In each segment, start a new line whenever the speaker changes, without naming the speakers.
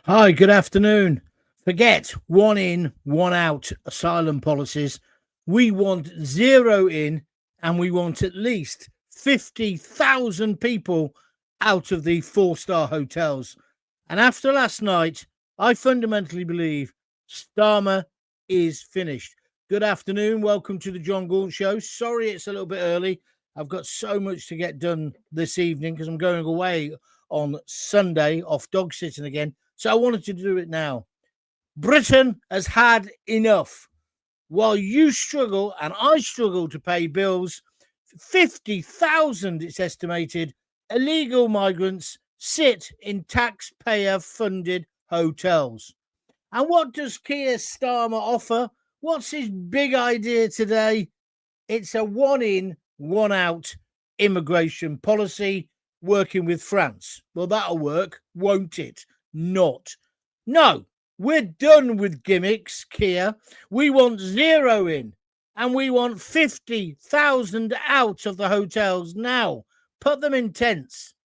Hi, good afternoon. Forget one in, one out asylum policies. We want zero in, and we want at least 50,000 people out of the four-star hotels. And after last night, I fundamentally believe Starmer is finished. Good afternoon. Welcome to the Jon Gaunt Show. Sorry it's a little bit early. I've got so much to get done this evening because I'm going away on Sunday off dog sitting again. So I wanted to do it now. Britain has had enough. While you struggle and I struggle to pay bills, 50,000, it's estimated, illegal migrants sit in taxpayer-funded hotels. And what does Keir Starmer offer? What's his big idea today? It's a one in, one out immigration policy working with France. Well, that'll work, won't it? Not. No, we're done with gimmicks, Keir. We want zero in, and we want 50,000 out of the hotels now. Put them in tents.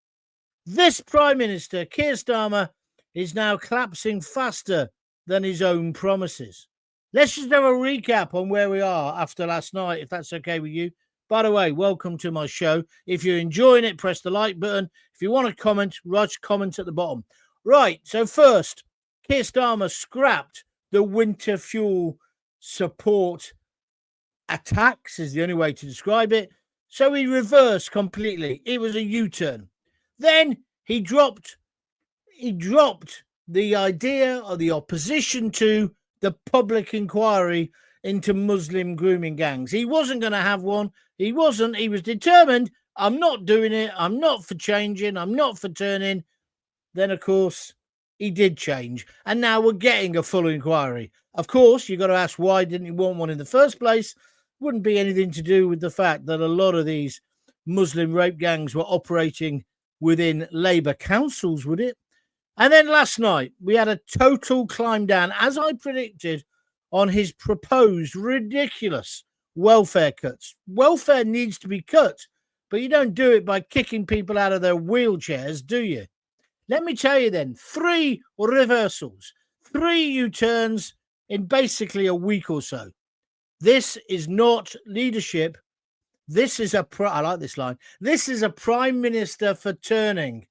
This Prime Minister, Keir Starmer, is now collapsing faster than his own promises. Let's just have a recap on where we are after last night, if that's okay with you. By the way, welcome to my show. If you're enjoying it, press the like button. If you want to comment, write comment at the bottom. Right, so first, Keir Starmer scrapped the winter fuel support attacks, is the only way to describe it. So he reversed completely. It was a U-turn. Then he dropped the idea or the opposition to the public inquiry into Muslim grooming gangs. He wasn't going to have one. He wasn't. He was determined. I'm not doing it. I'm not for changing. I'm not for turning. Then, of course, he did change. And now we're getting a full inquiry. Of course, you've got to ask, why didn't he want one in the first place? Wouldn't be anything to do with the fact that a lot of these Muslim rape gangs were operating within Labour councils, would it? And then last night, we had a total climb down, as I predicted, on his proposed ridiculous welfare cuts. Welfare needs to be cut, but you don't do it by kicking people out of their wheelchairs, do you? Let me tell you then, 3 reversals, 3 U-turns in basically a week or so. This is not leadership. This is I like this line. This is a Prime Minister for turning.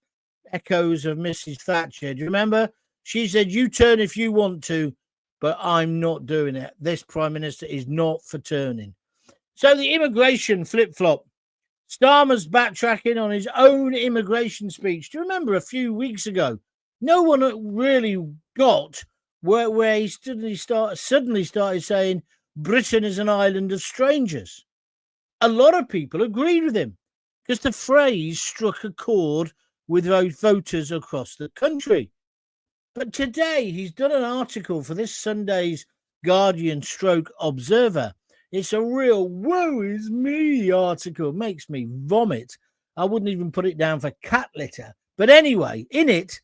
Echoes of Mrs. Thatcher. Do you remember? She said, you turn if you want to, but I'm not doing it. This Prime Minister is not for turning. So the immigration flip-flop. Starmer's backtracking on his own immigration speech. Do you remember a few weeks ago? No one really got where he suddenly started saying Britain is an island of strangers. A lot of people agreed with him because the phrase struck a chord with voters across the country. But today he's done an article for this Sunday's Guardian / Observer. It's a real woe is me article. Makes me vomit. I wouldn't even put it down for cat litter. But anyway, in it,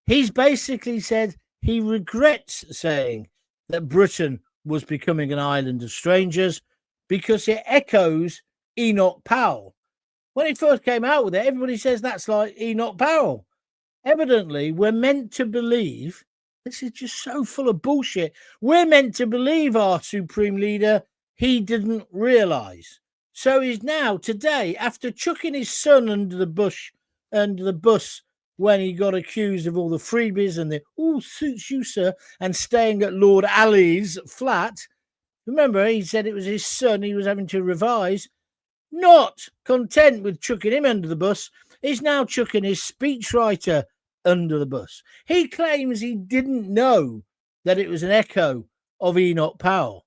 he's basically said he regrets saying that Britain was becoming an island of strangers because it echoes Enoch Powell. When he first came out with it, everybody says that's like Enoch Powell. Evidently, we're meant to believe, this is just so full of bullshit, we're meant to believe our supreme leader, he didn't realise. So he's now, today, after chucking his son under the bus when he got accused of all the freebies and the, suits you, sir, and staying at Lord Ali's flat, remember, he said it was his son he was having to revise. Not content with chucking him under the bus, he's now chucking his speechwriter under the bus. He claims he didn't know that it was an echo of Enoch Powell.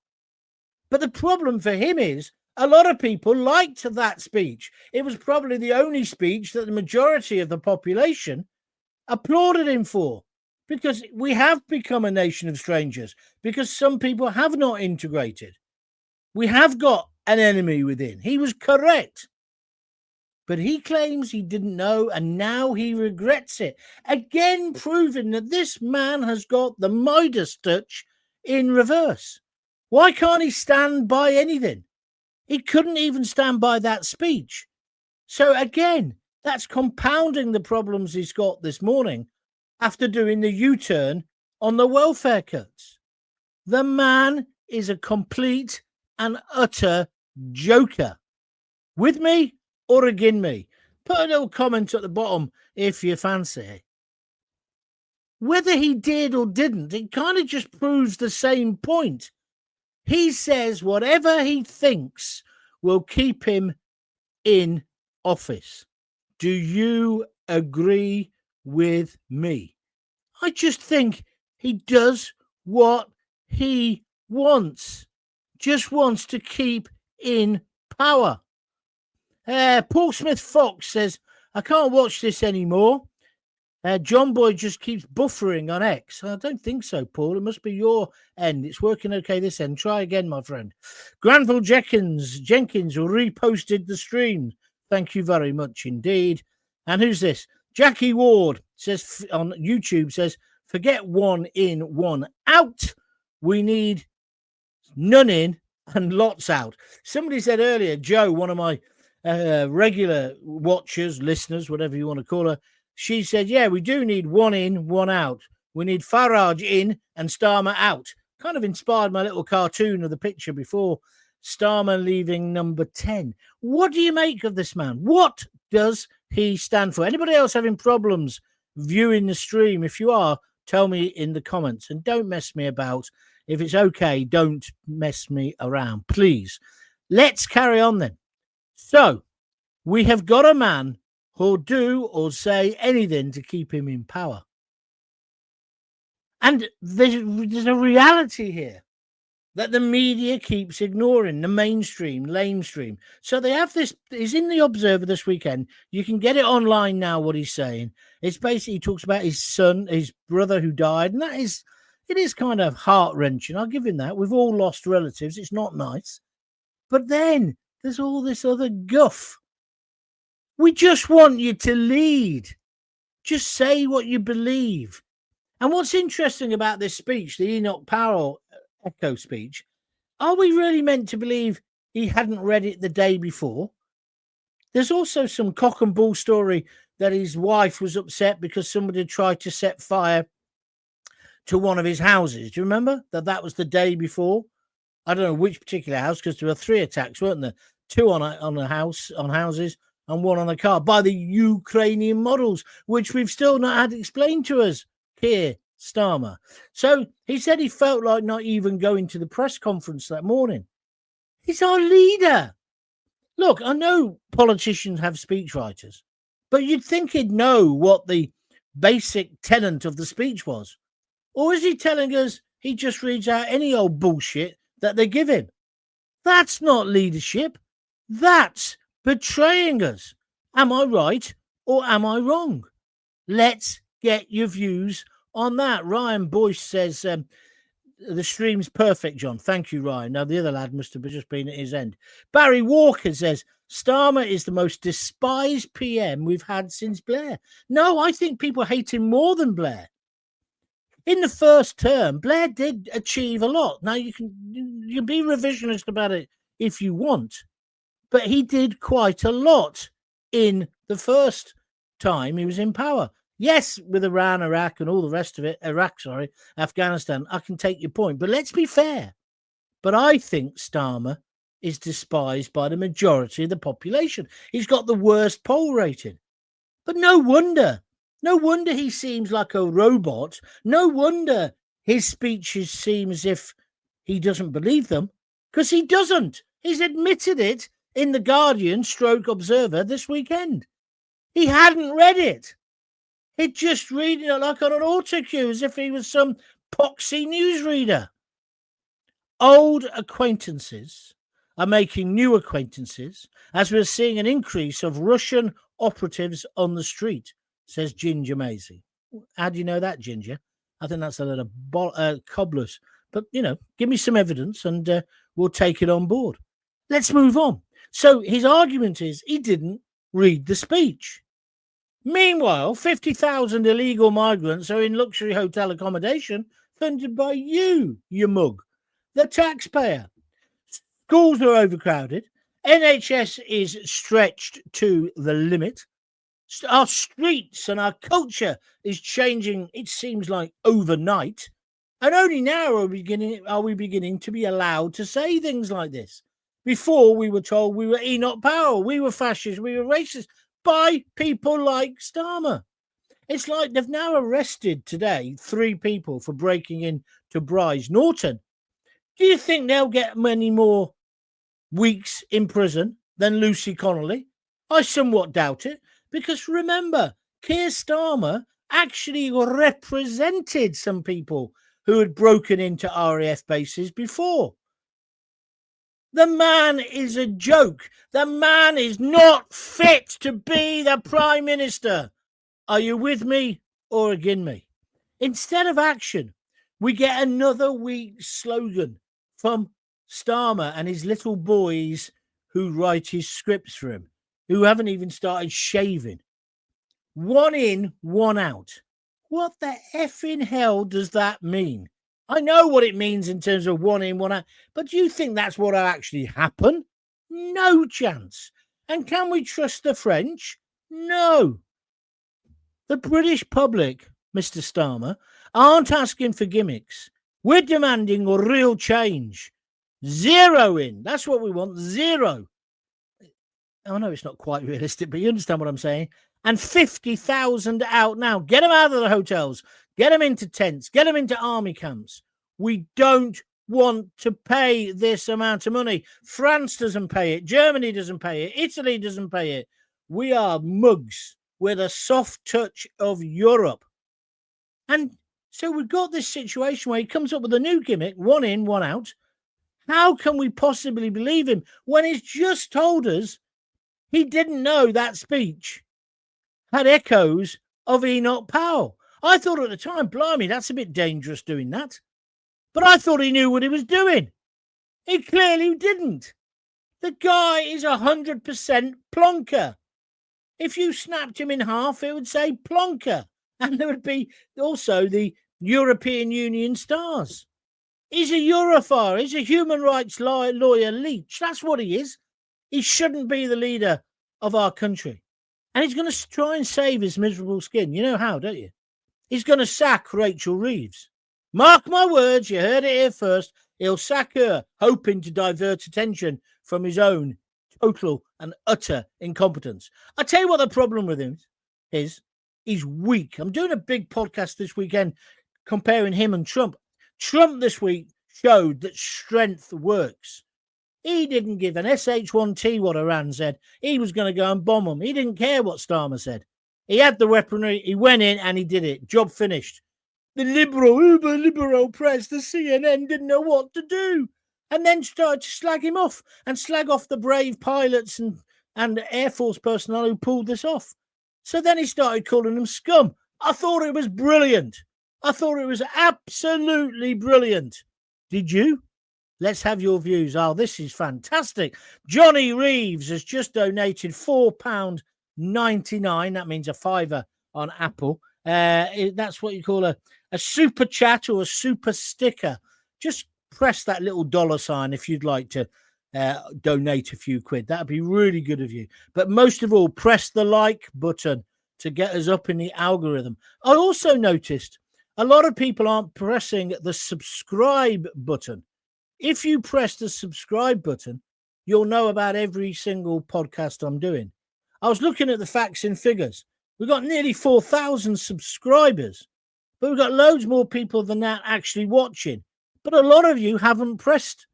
But the problem for him is a lot of people liked that speech. It was probably the only speech that the majority of the population applauded him for, because we have become a nation of strangers, because some people have not integrated. We have got an enemy within. He was correct. But he claims he didn't know, and now he regrets it. Again, proving that this man has got the Midas touch in reverse. Why can't he stand by anything? He couldn't even stand by that speech. So again, that's compounding the problems he's got this morning after doing the U-turn on the welfare cuts. The man is a complete and utter joker. With me or against me? Put a little comment at the bottom if you fancy it. Whether he did or didn't, it kind of just proves the same point. He says whatever he thinks will keep him in office. Do you agree with me? I just think he does what he wants. Just wants to keep in power. Paul Smith Fox says, I can't watch this anymore. John Boy just keeps buffering on X. I don't think so, Paul. It must be your end. It's working okay this end. Try again, my friend. Granville Jenkins reposted the stream. Thank you very much indeed. And who's this? Jackie Ward says on YouTube, says, forget one in, one out. We need none in and lots out. Somebody said earlier, Joe, one of my regular watchers, listeners, whatever you want to call her, she said, yeah, we do need one in, one out. We need Farage in and Starmer out. Kind of inspired my little cartoon of the picture before. Starmer leaving number 10. What do you make of this man? What does he stand for? Anybody else having problems viewing the stream? If you are, tell me in the comments. And don't mess me about. If it's okay, don't mess me around, please. Let's carry on then. So, we have got a man who'll do or say anything to keep him in power. And there's a reality here that the media keeps ignoring, the mainstream, lamestream. So they have this, he's in the Observer this weekend. You can get it online now, what he's saying. It's basically, he talks about his son, his brother who died, and it is kind of heart-wrenching. I'll give him that. We've all lost relatives. It's not nice. But then there's all this other guff. We just want you to lead. Just say what you believe. And what's interesting about this speech, the Enoch Powell echo speech, are we really meant to believe he hadn't read it the day before? There's also some cock and bull story that his wife was upset because somebody tried to set fire to one of his houses. Do you remember that was the day before? I don't know which particular house, because there were 3 attacks, weren't there? 2 on houses, and 1 on a car by the Ukrainian models, which we've still not had explained to us, Keir Starmer. So he said he felt like not even going to the press conference that morning. He's our leader. Look, I know politicians have speechwriters, but you'd think he'd know what the basic tenet of the speech was. Or is he telling us he just reads out any old bullshit that they give him? That's not leadership. That's betraying us. Am I right or am I wrong? Let's get your views on that. Ryan Boyce says, the stream's perfect, John. Thank you, Ryan. Now, the other lad must have just been at his end. Barry Walker says, Starmer is the most despised PM we've had since Blair. No, I think people hate him more than Blair. In the first term, Blair did achieve a lot. Now, you can be revisionist about it if you want, but he did quite a lot in the first time he was in power. Yes, with Iran, Iraq, and all the rest of it, Afghanistan, I can take your point. But let's be fair. But I think Starmer is despised by the majority of the population. He's got the worst poll rating. But no wonder he seems like a robot. No wonder his speeches seem as if he doesn't believe them, because he doesn't. He's admitted it in the Guardian / Observer this weekend. He hadn't read it. He'd just reading it like on an autocue, as if he was some poxy newsreader. Old acquaintances are making new acquaintances, as we're seeing an increase of Russian operatives on the street, says Ginger Maisie. How do you know that, Ginger? I think that's a lot of cobblers. But, give me some evidence and we'll take it on board. Let's move on. So his argument is he didn't read the speech. Meanwhile, 50,000 illegal migrants are in luxury hotel accommodation funded by you mug, the taxpayer. Schools are overcrowded. NHS is stretched to the limit. Our streets and our culture is changing, it seems like, overnight. And only now are we beginning to be allowed to say things like this. Before, we were told we were Enoch Powell, we were fascists, we were racist by people like Starmer. It's like they've now arrested today 3 people for breaking into Bryce Norton. Do you think they'll get many more weeks in prison than Lucy Connolly? I somewhat doubt it, because remember, Keir Starmer actually represented some people who had broken into RAF bases before. The man is a joke. The man is not fit to be the Prime Minister. Are you with me or against me? Instead of action, we get another weak slogan from Starmer and his little boys who write his scripts for him, who haven't even started shaving. 1 in, 1 out. What the effing hell does that mean? I know what it means in terms of 1 in, 1 out, but do you think that's what will actually happen? No chance. And can we trust the French? No. The British public, Mr. Starmer, aren't asking for gimmicks. We're demanding real change. 0 in. That's what we want. 0. I know it's not quite realistic, but you understand what I'm saying. And 50,000 out now. Get them out of the hotels. Get them into tents. Get them into army camps. We don't want to pay this amount of money. France doesn't pay it. Germany doesn't pay it. Italy doesn't pay it. We are mugs. We're the soft touch of Europe. And so we've got this situation where he comes up with a new gimmick, 1 in, 1 out. How can we possibly believe him when he's just told us he didn't know that speech had echoes of Enoch Powell? I thought at the time, blimey, that's a bit dangerous doing that. But I thought he knew what he was doing. He clearly didn't. The guy is 100% plonker. If you snapped him in half, it would say plonker. And there would be also the European Union stars. He's a Europhile. He's a human rights lawyer leech. That's what he is. He shouldn't be the leader of our country. And he's going to try and save his miserable skin. You know how, don't you? He's going to sack Rachel Reeves. Mark my words, you heard it here first. He'll sack her, hoping to divert attention from his own total and utter incompetence. I tell you what the problem with him is. He's weak. I'm doing a big podcast this weekend comparing him and Trump. Trump this week showed that strength works. He didn't give an SH-1T what Iran said. He was going to go and bomb them. He didn't care what Starmer said. He had the weaponry. He went in and he did it. Job finished. The uber-liberal press, the CNN, didn't know what to do. And then started to slag him off and slag off the brave pilots and Air Force personnel who pulled this off. So then he started calling them scum. I thought it was brilliant. I thought it was absolutely brilliant. Did you? Let's have your views. Oh, this is fantastic. Johnny Reeves has just donated £4.99. That means a fiver on Apple. That's what you call a super chat or a super sticker. Just press that little $sign if you'd like to donate a few quid. That'd be really good of you. But most of all, press the like button to get us up in the algorithm. I also noticed a lot of people aren't pressing the subscribe button. If you press the subscribe button, you'll know about every single podcast I'm doing. I was looking at the facts and figures. We've got nearly 4,000 subscribers, but we've got loads more people than that actually watching. But a lot of you haven't pressed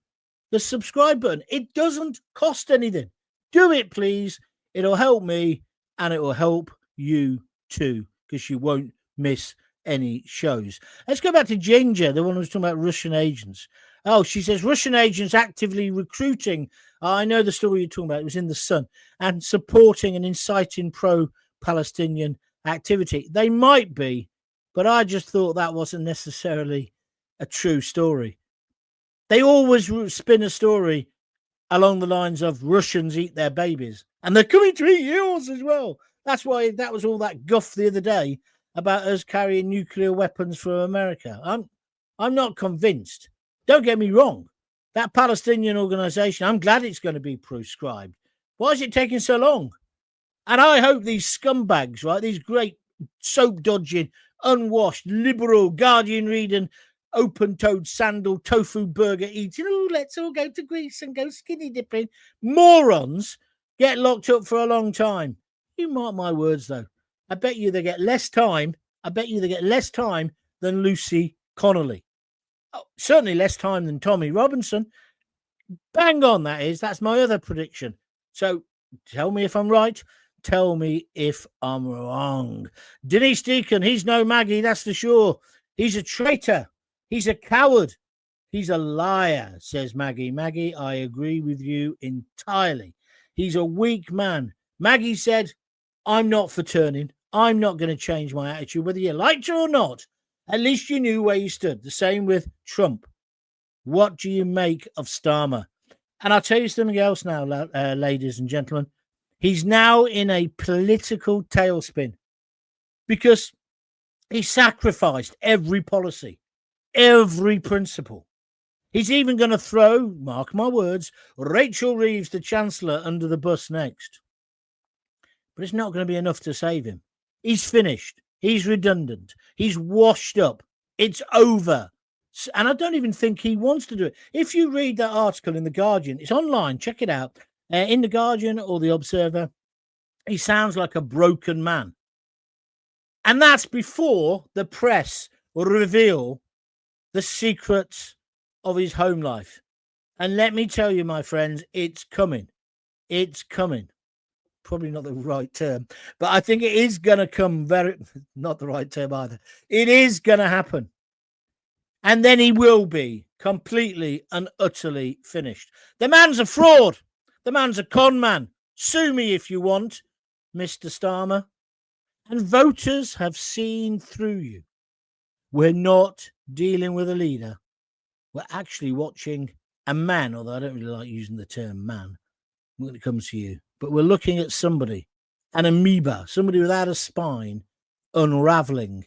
the subscribe button. It doesn't cost anything. Do it, please. It'll help me and it will help you too, because you won't miss any shows. Let's go back to Ginger, the one who was talking about Russian agents. Oh, she says Russian agents actively recruiting. I know the story you're talking about. It was in The Sun. And supporting and inciting pro-Palestinian activity. They might be, but I just thought that wasn't necessarily a true story. They always spin a story along the lines of Russians eat their babies. And they're coming to eat yours as well. That's why that was all that guff the other day about us carrying nuclear weapons from America. I'm not convinced. Don't get me wrong. That Palestinian organization, I'm glad it's going to be proscribed. Why is it taking so long? And I hope these scumbags, right, these great soap-dodging, unwashed, liberal, Guardian reading, open-toed sandal, tofu burger eating, oh, let's all go to Greece and go skinny dipping, morons get locked up for a long time. You mark my words, though. I bet you they get less time. I bet you they get less time than Lucy Connolly. Oh, certainly less time than Tommy Robinson. Bang on, that is. That's my other prediction. So tell me if I'm right. Tell me if I'm wrong. Denise Deacon, he's no Maggie, that's for sure. He's a traitor. He's a coward. He's a liar, says Maggie. Maggie, I agree with you entirely. He's a weak man. Maggie said, I'm not for turning. I'm not going to change my attitude, whether you liked it or not. At least you knew where you stood. The same with Trump. What do you make of Starmer? And I'll tell you something else now, ladies and gentlemen. He's now in a political tailspin because he sacrificed every policy, every principle. He's even going to throw, mark my words, Rachel Reeves, the Chancellor, under the bus next. But it's not going to be enough to save him. He's finished. He's redundant. He's washed up. It's over. And I don't even think he wants to do it. If you read that article in The Guardian, it's online, check it out. In The Guardian or The Observer, he sounds like a broken man. And that's before the press will reveal the secrets of his home life. And let me tell you, my friends, it's coming. It's coming. Probably not the right term, but I think it is going to come not the right term either. It is going to happen. And then he will be completely and utterly finished. The man's a fraud. The man's a con man. Sue me if you want, Mr. Starmer. And voters have seen through you. We're not dealing with a leader. We're actually watching a man, although I don't really like using the term man when it comes to you. But we're looking at somebody, an amoeba, somebody without a spine, unraveling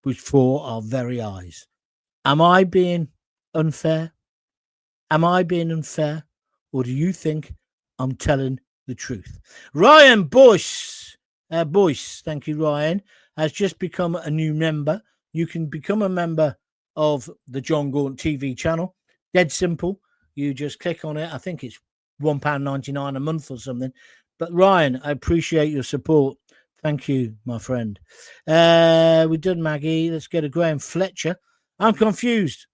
before our very eyes. Am I being unfair? Am I being unfair? Or do you think I'm telling the truth? Ryan Boyce, thank you, Ryan, has just become a new member. You can become a member of the Jon Gaunt TV channel. Dead simple. You just click on it. I think it's £1.99 a month or something. But Ryan, I appreciate your support. Thank you, my friend. We've done Maggie. Let's go to Graham Fletcher. I'm confused.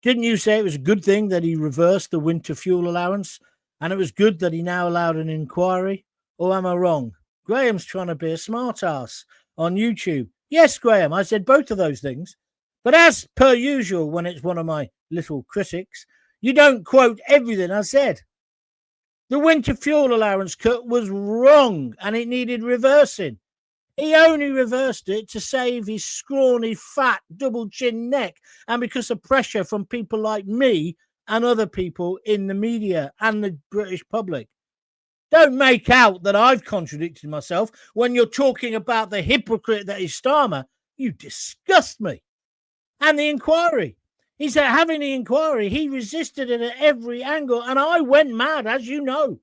Didn't you say it was a good thing that he reversed the winter fuel allowance and it was good that he now allowed an inquiry? Or am I wrong? Graham's trying to be a smart ass on YouTube. Yes, Graham, I said both of those things. But as per usual, when it's one of my little critics, you don't quote everything I said. The winter fuel allowance cut was wrong and it needed reversing. He only reversed it to save his scrawny, fat, double-chin neck and because of pressure from people like me and other people in the media and the British public. Don't make out that I've contradicted myself when you're talking about the hypocrite that is Starmer. You disgust me. And the inquiry. He said having the inquiry, he resisted it at every angle and I went mad, as you know.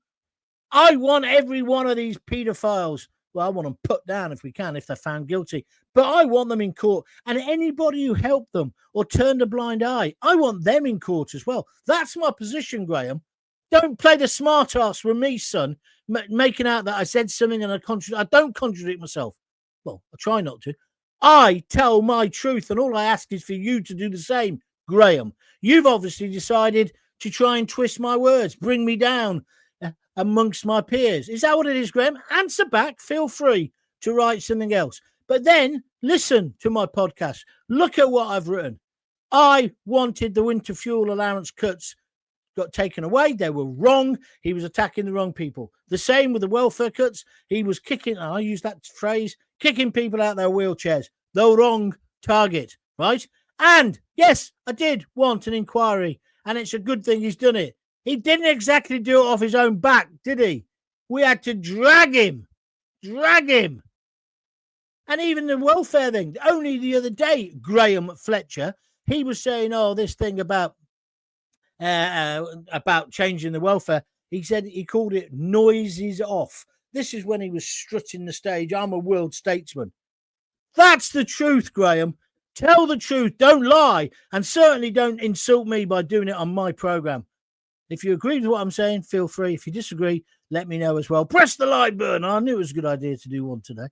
I want every one of these paedophiles. Well, I want them put down if we can, if they're found guilty. But I want them in court. And anybody who helped them or turned a blind eye, I want them in court as well. That's my position, Graham. Don't play the smart ass with me, son, making out that I said something and I don't contradict myself. Well, I try not to. I tell my truth, and all I ask is for you to do the same, Graham. You've obviously decided to try and twist my words, bring me down amongst my peers. Is that what it is, Graham? Answer back. Feel free to write something else. But then listen to my podcast. Look at what I've written. I wanted the winter fuel allowance cuts got taken away. They were wrong. He was attacking the wrong people. The same with the welfare cuts. He was kicking, I use that phrase, kicking people out their wheelchairs. The wrong target, right? And yes, I did want an inquiry, and it's a good thing he's done it. He didn't exactly do it off his own back, did he? We had to drag him. And even the welfare thing, only the other day, Graham Fletcher, he was saying, oh, this thing about changing the welfare. He said he called it noises off. This is when he was strutting the stage. I'm a world statesman. That's the truth, Graham. Tell the truth. Don't lie. And certainly don't insult me by doing it on my programme. If you agree with what I'm saying, feel free. If you disagree, let me know as well. Press the like button. I knew it was a good idea to do one today.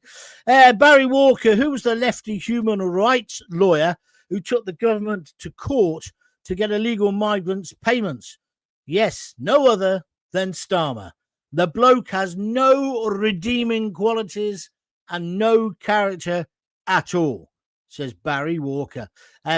Barry Walker, who was the lefty human rights lawyer who took the government to court to get illegal migrants' payments? Yes, no other than Starmer. The bloke has no redeeming qualities and no character at all, says Barry Walker.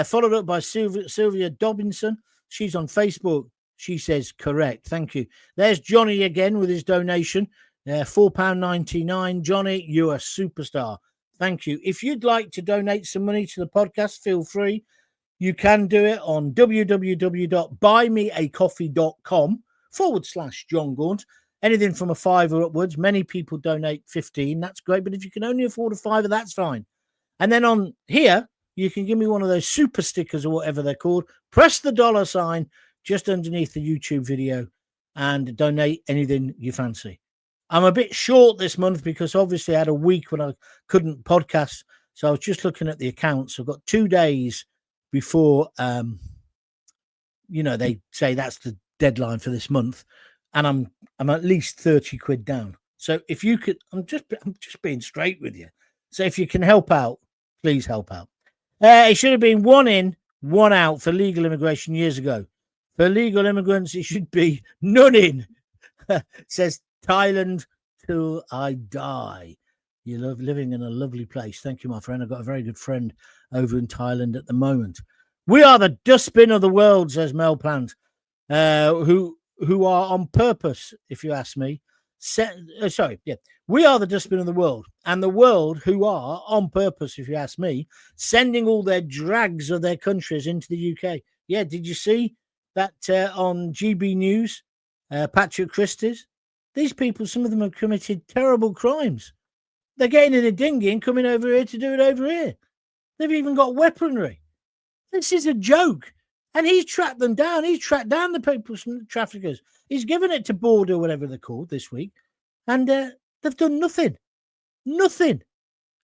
Followed up by Sylvia Dobinson. She's on Facebook. She says, correct. Thank you. There's Johnny again with his donation. £4.99. Johnny, you're a superstar. Thank you. If you'd like to donate some money to the podcast, feel free. You can do it on www.buymeacoffee.com/Jon Gaunt. Anything from a £5 upwards. Many people donate 15. That's great. But if you can only afford a £5, that's fine. And then on here, you can give me one of those super stickers or whatever they're called. Press the $ just underneath the YouTube video and donate anything you fancy. I'm a bit short this month because obviously I had a week when I couldn't podcast. So I was just looking at the accounts. I've got 2 days before, they say that's the deadline for this month. And I'm at least 30 quid down. So if you could, I'm just being straight with you. So if you can help out, please help out. It should have been 1 in, 1 out for legal immigration years ago. For legal immigrants, it should be none in, says Thailand till I die. You love living in a lovely place. Thank you, my friend. I've got a very good friend over in Thailand at the moment. We are the dustbin of the world, says Mel Plant, who are on purpose, if you ask me. We are the dustbin of the world, and the world who are on purpose, if you ask me, sending all their drags of their countries into the UK. Yeah, did you see that on GB News, Patrick Christie's? These people, some of them have committed terrible crimes. They're getting in a dinghy and coming over here to do it over here. They've even got weaponry. This is a joke. And he's tracked them down. He's tracked down the people, traffickers. He's given it to Border, whatever they're called, this week. And they've done nothing. Nothing.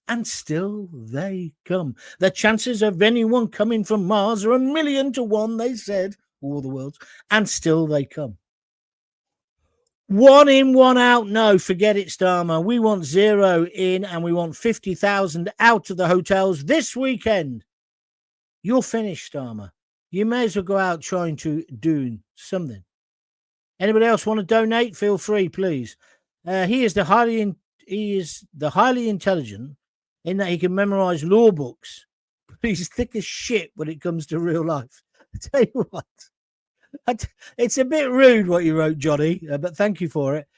And still they come. The chances of anyone coming from Mars are 1,000,000 to 1, they said, all the worlds. And still they come. 1 in, 1 out. No, forget it, Starmer. We want 0 in and we want 50,000 out of the hotels this weekend. You're finished, Starmer. You may as well go out trying to do something. Anybody else want to donate? Feel free, please. He is the highly intelligent in that he can memorize law books, but he's thick as shit when it comes to real life. I tell you what, it's a bit rude what you wrote, Johnny, but thank you for it.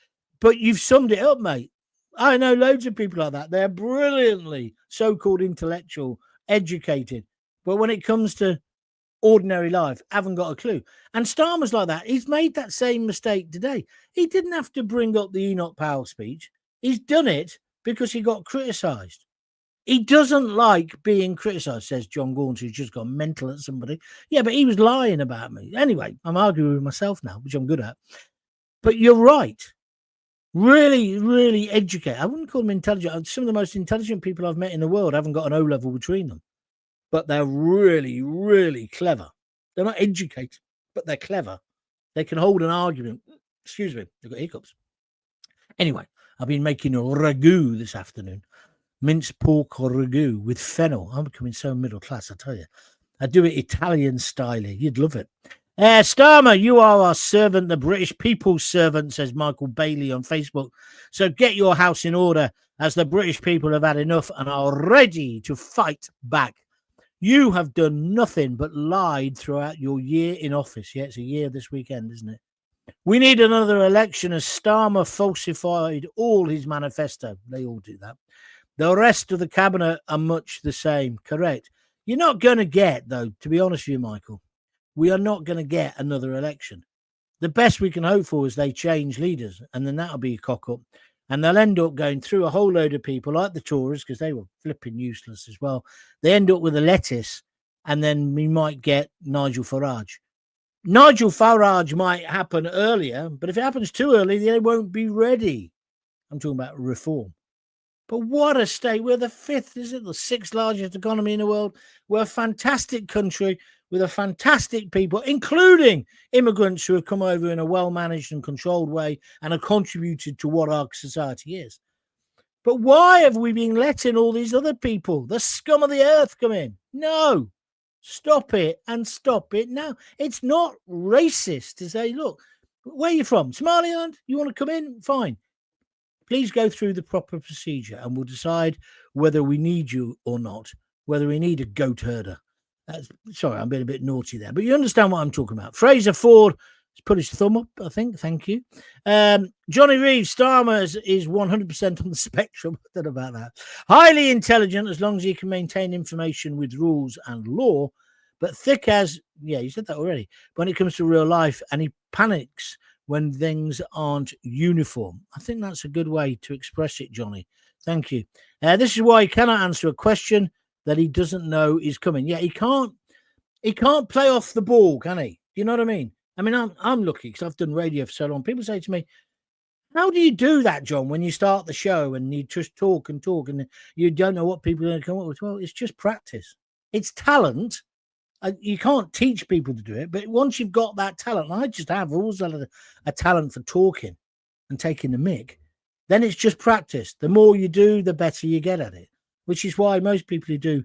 But you've summed it up, mate. I know loads of people like that. They're brilliantly so-called intellectual, educated, but when it comes to ordinary life, haven't got a clue. And Starmer's like that. He's made that same mistake today. He didn't have to bring up the Enoch Powell speech. He's done it because he got criticised. He doesn't like being criticised, says Jon Gaunt, who's just gone mental at somebody. Yeah, but he was lying about me. Anyway, I'm arguing with myself now, which I'm good at. But you're right. Really, really educated. I wouldn't call them intelligent. Some of the most intelligent people I've met in the world haven't got an O-level between them. But they're really, really clever. They're not educated, but they're clever. They can hold an argument. Excuse me, I've got hiccups. Anyway, I've been making a ragu this afternoon. Minced pork or ragu with fennel. I'm becoming so middle class, I tell you. I do it Italian style. You'd love it. Starmer, you are our servant, the British people's servant, says Michael Bailey on Facebook. So get your house in order, as the British people have had enough and are ready to fight back. You have done nothing but lied throughout your year in office. Yeah, it's a year this weekend, isn't it? We need another election, as Starmer falsified all his manifesto. They all do that. The rest of the cabinet are much the same. Correct. You're not going to get, though, to be honest with you, Michael, we are not going to get another election. The best we can hope for is they change leaders, and then that'll be a cock-up. And they'll end up going through a whole load of people like the Tories, because they were flipping useless as well. They end up with a lettuce, and then we might get Nigel Farage. Nigel Farage might happen earlier, but if it happens too early, they won't be ready. I'm talking about reform. But what a state. We're the the sixth largest economy in the world. We're a fantastic country with a fantastic people, including immigrants who have come over in a well-managed and controlled way and have contributed to what our society is. But why have we been letting all these other people, the scum of the earth, come in? No. Stop it and stop it now. It's not racist to say, look, where are you from? Somaliland? You want to come in? Fine. Please go through the proper procedure and we'll decide whether we need you or not, whether we need a goat herder. Sorry, I'm being a bit naughty there, but you understand what I'm talking about. Fraser Ford has put his thumb up, I think. Thank you. Johnny Reeves, Starmer is 100% on the spectrum. I don't know about that. Highly intelligent as long as he can maintain information with rules and law, but thick as, yeah, you said that already, when it comes to real life, and he panics when things aren't uniform. I think that's a good way to express it, Johnny. Thank you. This is why he cannot answer a question that he doesn't know is coming. Yeah, he can't play off the ball, can he? You know what I mean? I mean, I'm lucky because I've done radio for so long. People say to me, how do you do that, John, when you start the show and you just talk and you don't know what people are going to come up with? Well, it's just practice. It's talent. You can't teach people to do it, but once you've got that talent, I just have always had a talent for talking and taking the mick, then it's just practice. The more you do, the better you get at it, which is why most people who do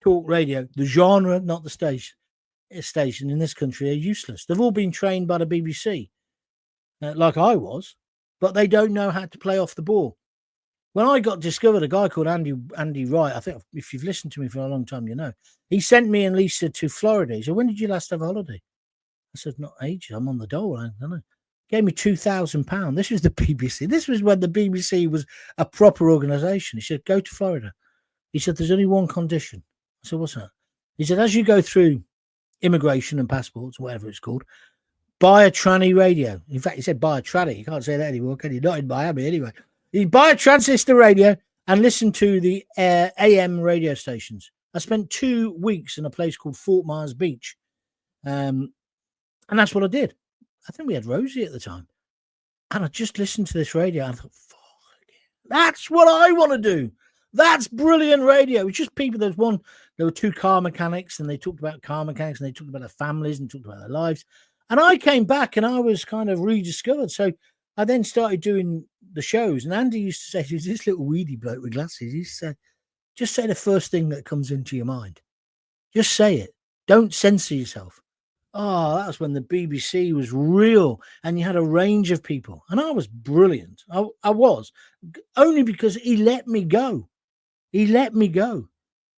talk radio, the genre, not the station in this country, are useless. They've all been trained by the BBC, like I was, but they don't know how to play off the ball. When I got discovered, a guy called Andy Wright, I think if you've listened to me for a long time, you know, he sent me and Lisa to Florida. He said, when did you last have a holiday? I said, not ages. I'm on the dole. I don't know. Gave me £2,000. This was the BBC. This was when the BBC was a proper organisation. He said, go to Florida. He said, there's only one condition. I said, what's that? He said, as you go through immigration and passports, whatever it's called, buy a tranny radio. In fact, he said, buy a tranny. You can't say that anymore, can you? Not in Miami anyway. You buy a transistor radio and listen to the AM radio stations. I spent 2 weeks in a place called Fort Myers Beach. And that's what I did. I think we had Rosie at the time. And I just listened to this radio and I thought, fuck, that's what I want to do. That's brilliant radio. It's just people. There were 2 car mechanics and they talked about car mechanics and they talked about their families and talked about their lives. And I came back and I was kind of rediscovered. So I then started doing the shows. And Andy used to say, he was this little weedy bloke with glasses. He said, just say the first thing that comes into your mind. Just say it. Don't censor yourself. Oh, that was when the BBC was real and you had a range of people. And I was brilliant. I was. Only because he let me go. He let me go.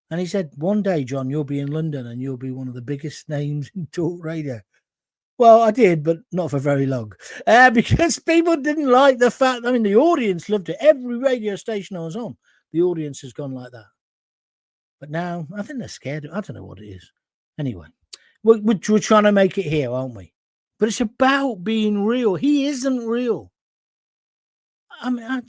And he said, one day, John, you'll be in London and you'll be one of the biggest names in talk radio. Well, I did, but not for very long. Because people didn't like the fact, I mean, the audience loved it. Every radio station I was on, the audience has gone like that. But now, I think they're scared. I don't know what it is. Anyway, we're trying to make it here, aren't we? But it's about being real. He isn't real. I mean,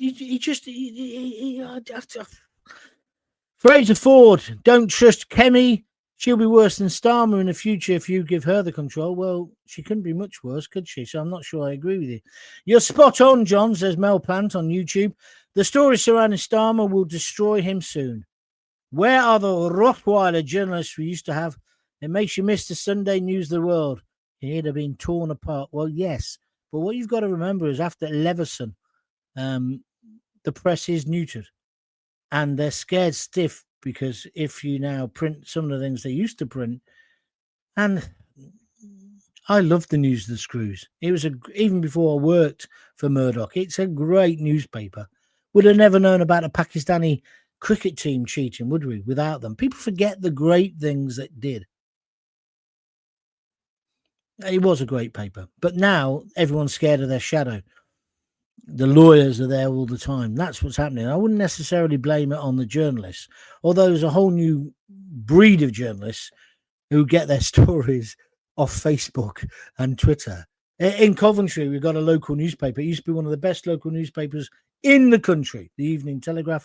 Fraser Ford, don't trust Kemi. She'll be worse than Starmer in the future if you give her the control. Well, she couldn't be much worse, could she? So I'm not sure I agree with you. You're spot on, John, says Mel Plant on YouTube. The story surrounding Starmer will destroy him soon. Where are the Rottweiler journalists we used to have? It makes you miss the Sunday news of the world. He'd have been torn apart. Well, yes. But what you've got to remember is after Leveson, the press is neutered. And they're scared stiff because if you now print some of the things they used to print, and I loved the News of the Screws. It was even before I worked for Murdoch, it's a great newspaper. Would have never known about a Pakistani cricket team cheating, would we, without them? People forget the great things that did. It was a great paper. But now everyone's scared of their shadow. The lawyers are there all the time. That's what's happening. I wouldn't necessarily blame it on the journalists, although there's a whole new breed of journalists who get their stories off Facebook and Twitter. In Coventry, we've got a local newspaper. It used to be one of the best local newspapers in the country, the Evening Telegraph.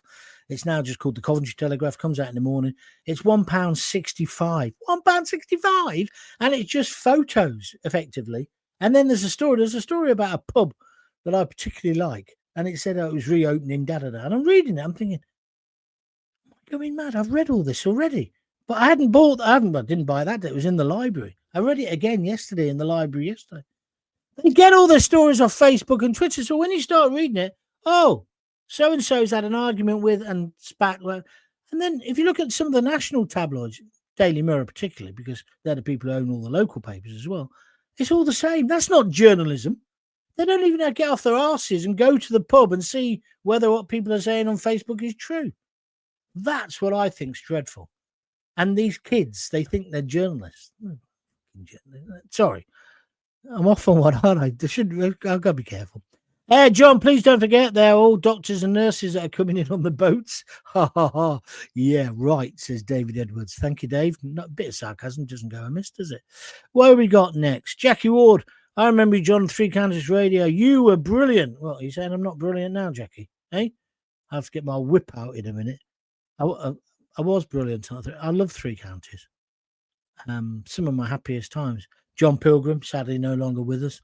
It's now just called the Coventry Telegraph. Comes out in the morning. It's £1.65. £1.65, and it's just photos, effectively. And then there's a story. There's a story about a pub that I particularly like. and it said, oh, it was reopening, da-da-da. And I'm reading it. I'm thinking, am I going mad? I've read all this already. But I didn't buy that. It was in the library. I read it again yesterday in the library yesterday. They get all their stories off Facebook and Twitter. So when you start reading it, oh, so-and-so's had an argument with and spat. And then if you look at some of the national tabloids, Daily Mirror particularly, because they're the people who own all the local papers as well, it's all the same. That's not journalism. They don't even get off their arses and go to the pub and see whether what people are saying on Facebook is true. That's what I think's dreadful. And these kids, they think they're journalists. Sorry. I'm off on one, aren't I? I've got to be careful. John, please don't forget they're all doctors and nurses that are coming in on the boats. Ha, ha, ha. Yeah, right, says David Edwards. Thank you, Dave. Not a bit of sarcasm doesn't go amiss, does it? What have we got next? Jackie Ward. I remember you, John, Three Counties Radio. You were brilliant. What, are you saying I'm not brilliant now, Jackie? Hey? I have to get my whip out in a minute. I was brilliant. I love Three Counties. Some of my happiest times. John Pilgrim, sadly no longer with us.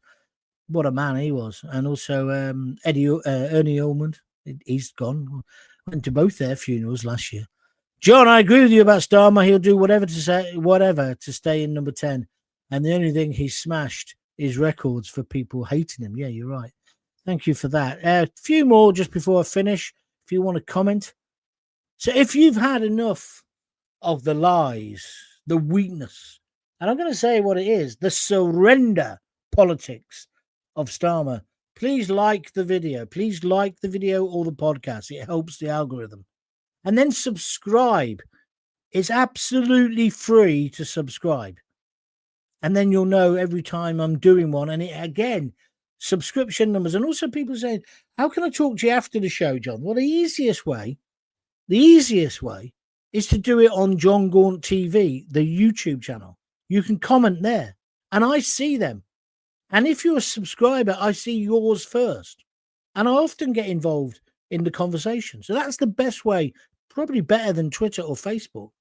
What a man he was. And also Ernie Ormond, he's gone. Went to both their funerals last year. John, I agree with you about Starmer. He'll do whatever to stay in number 10. And the only thing he's smashed is records for people hating him. Yeah, you're right. Thank you for that. A few more just before I finish, if you want to comment. So if you've had enough of the lies, the weakness, and I'm going to say what it is, the surrender politics of Starmer, please like the video. Please like the video or the podcast. It helps the algorithm. And then subscribe. It's absolutely free to subscribe. And then you'll know every time I'm doing one. And it, again, subscription numbers. And also people saying, how can I talk to you after the show, John? Well, the easiest way is to do it on Jon Gaunt TV, the YouTube channel. You can comment there and I see them. And if you're a subscriber, I see yours first. And I often get involved in the conversation. So that's the best way, probably better than Twitter or Facebook.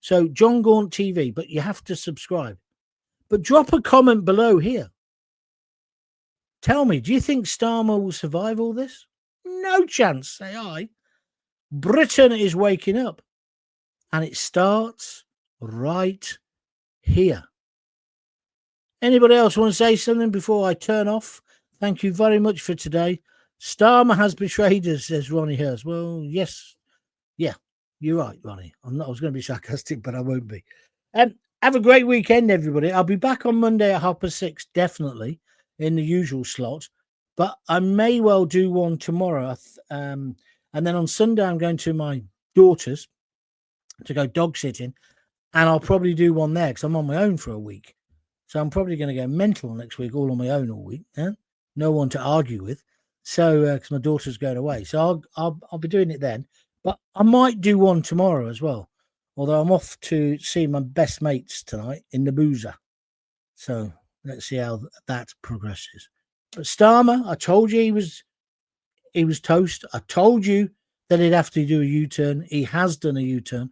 So Jon Gaunt TV, but you have to subscribe. But drop a comment below here. Tell me, do you think Starmer will survive all this? No chance, say I. Britain is waking up. And it starts right here. Anybody else want to say something before I turn off? Thank you very much for today. Starmer has betrayed us, says Ronnie Hurst. Well, yes. Yeah, you're right, Ronnie. I was going to be sarcastic, but I won't be. Have a great weekend, everybody. I'll be back on Monday at 6:30, definitely, in the usual slot. But I may well do one tomorrow. And then on Sunday, I'm going to my daughter's to go dog sitting. And I'll probably do one there because I'm on my own for a week. So I'm probably going to go mental next week, all on my own all week. Yeah? No one to argue with. So, because my daughter's going away. So I'll be doing it then. But I might do one tomorrow as well. Although I'm off to see my best mates tonight in the Boozer. So let's see how that progresses. But Starmer, I told you he was toast. I told you that he'd have to do a U-turn. He has done a U-turn.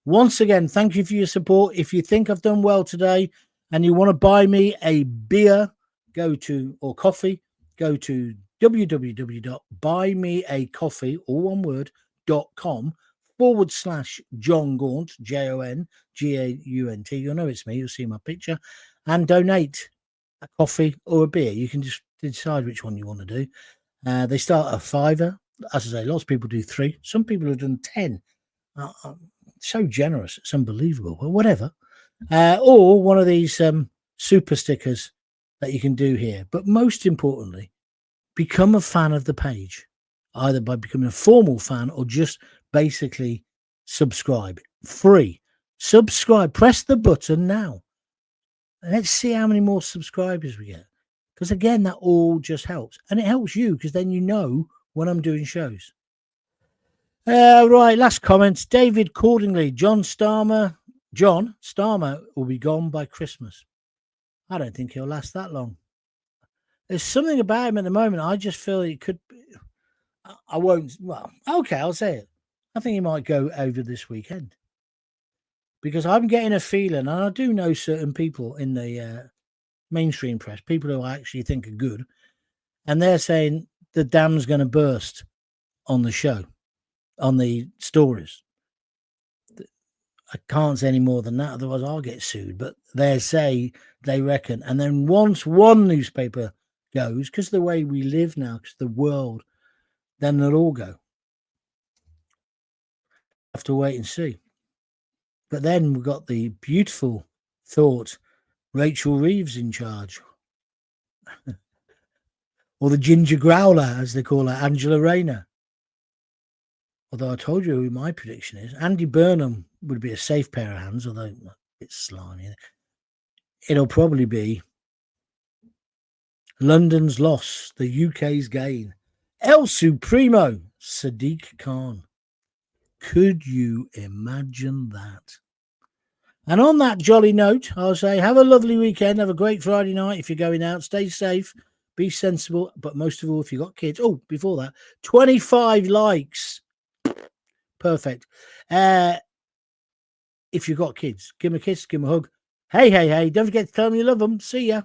Once again, thank you for your support. If you think I've done well today and you want to buy me a beer, or coffee, go to www.buymeacoffee, all one word, .com/Jon Gaunt, JONGAUNT. You'll know it's me. You'll see my picture and donate a coffee or a beer. You can just decide which one you want to do. They start at £5. As I say, lots of people do 3. Some people have done 10. So generous. It's unbelievable. Well, whatever. Or one of these super stickers that you can do here. But most importantly, become a fan of the page, either by becoming a formal fan or just basically subscribe. Free. Subscribe. Press the button now. Let's see how many more subscribers we get. Because again, that all just helps. And it helps you because then you know when I'm doing shows. Right, last comments. David Cordingley. Jon Starmer will be gone by Christmas. I don't think he'll last that long. There's something about him at the moment. I just feel it could be. I won't. Well, okay, I'll say it. I think he might go over this weekend. Because I'm getting a feeling, and I do know certain people in the mainstream press, people who I actually think are good, and they're saying the dam's going to burst on the show, on the stories. I can't say any more than that, otherwise I'll get sued. But they reckon. And then once one newspaper goes, because the way we live now, because the world, then they'll all go. Have to wait and see. But then we've got the beautiful thought, Rachel Reeves in charge. Or the ginger growler, as they call her, Angela Rayner. Although I told you who my prediction is. Andy Burnham would be a safe pair of hands, although it's slimy. It'll probably be London's loss, the UK's gain. El Supremo, Sadiq Khan. Could you imagine that? And on that jolly note, I'll say have a lovely weekend. Have a great Friday night if you're going out. Stay safe. Be sensible. But most of all, if you've got kids. Oh, before that, 25 likes. Perfect. If you've got kids, give them a kiss, give them a hug. Hey, hey, hey. Don't forget to tell them you love them. See ya.